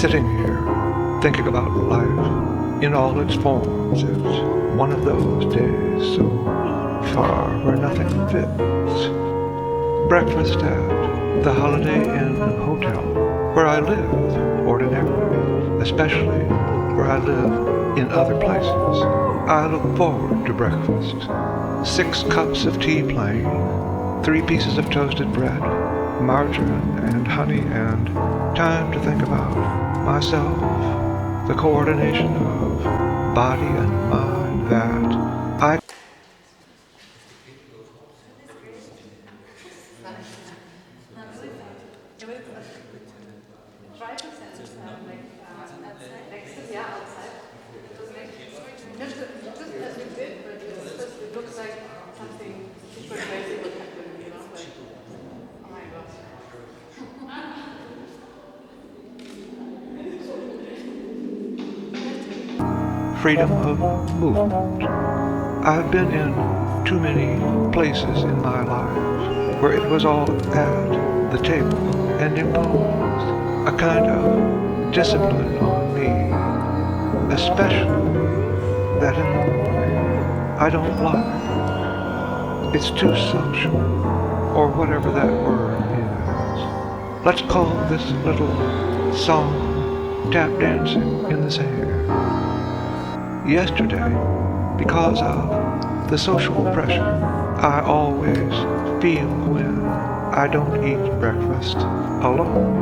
Sitting here, thinking about life in all its forms, it's one of those days so far where nothing fits. Breakfast at the Holiday Inn Hotel, where I live ordinarily, especially where I live in other places. I look forward to breakfast. 6 cups of tea plain, 3 pieces of toasted bread, margarine and honey, and time to think about myself, the coordination of body and mind that I freedom of movement. I've been in too many places in my life where it was all at the table and imposed a kind of discipline on me, especially that in the morning I don't like. It's too social, or whatever that word is. Let's call this little song tap dancing in the sand. Yesterday, because of the social pressure I always feel when I don't eat breakfast alone,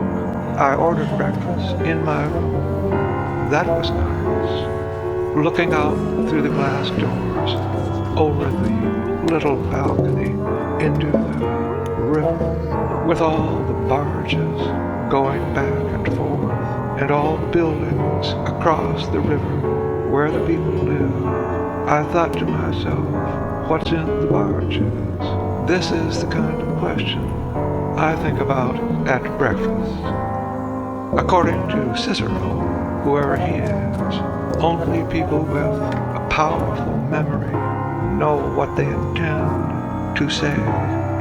I ordered breakfast in my room. That was nice. Looking out through the glass doors over the little balcony into the river, with all the barges going back and forth, and all the buildings across the river where the people live. I thought to myself, what's in the barges? This is the kind of question I think about at breakfast. According to Cicero, whoever he is, only people with a powerful memory know what they intend to say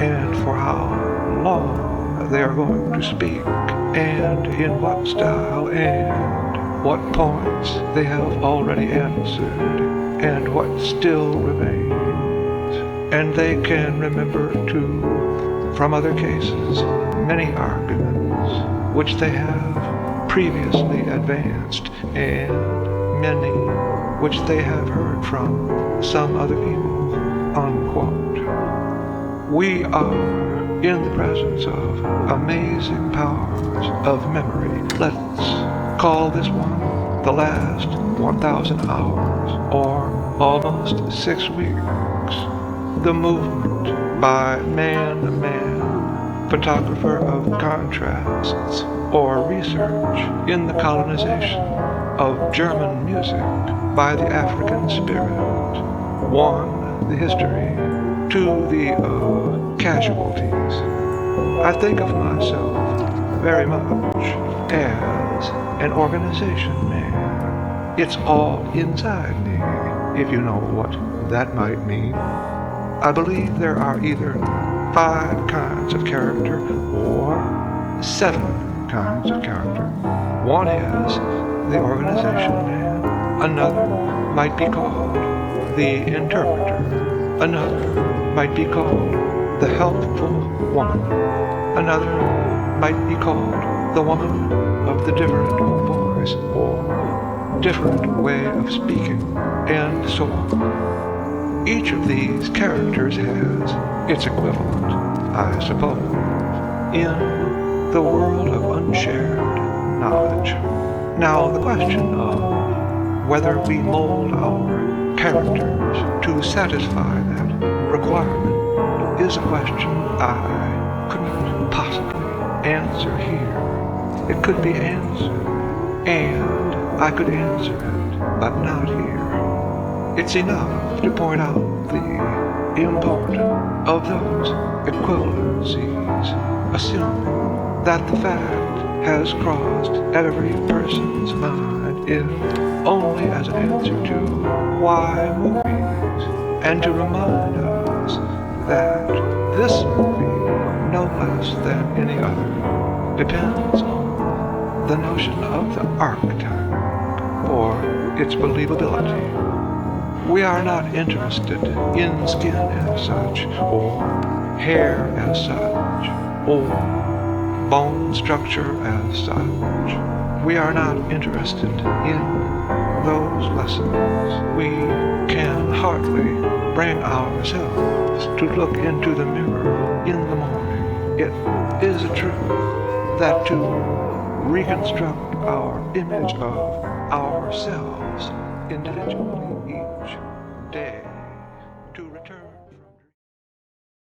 and for how long they are going to speak and in what style and what points they have already answered, and what still remains. And they can remember, too, from other cases, many arguments which they have previously advanced, and many which they have heard from some other people, unquote. We are in the presence of amazing powers of memory. Let's call this one the last 1,000 hours, or almost 6 weeks. The movement by man, photographer of contrasts, or research in the colonization of German music by the African spirit. 1, the history. 2, the casualties. I think of myself very much as an organization man. It's all inside me, if you know what that might mean. I believe there are either 5 kinds of character or 7 kinds of character. One is the organization man. Another might be called the interpreter. Another might be called the helpful woman. Another might be called the woman of the different voice or different way of speaking, and so on. Each of these characters has its equivalent, I suppose, in the world of unshared knowledge. Now, the question of whether we mold our characters to satisfy that requirement is a question I couldn't possibly answer here. It could be answered, and I could answer it, but not here. It's enough to point out the importance of those equivalencies, assuming that the fact has crossed every person's mind, if only as an answer to why movies, and to remind us that this movie, no less than any other, depends on the notion of the archetype or its believability. We are not interested in skin as such, or hair as such, or bone structure as such. We are not interested in those lessons. We can hardly bring ourselves to look into the mirror in the morning. It is a truth that to reconstruct our image of ourselves individually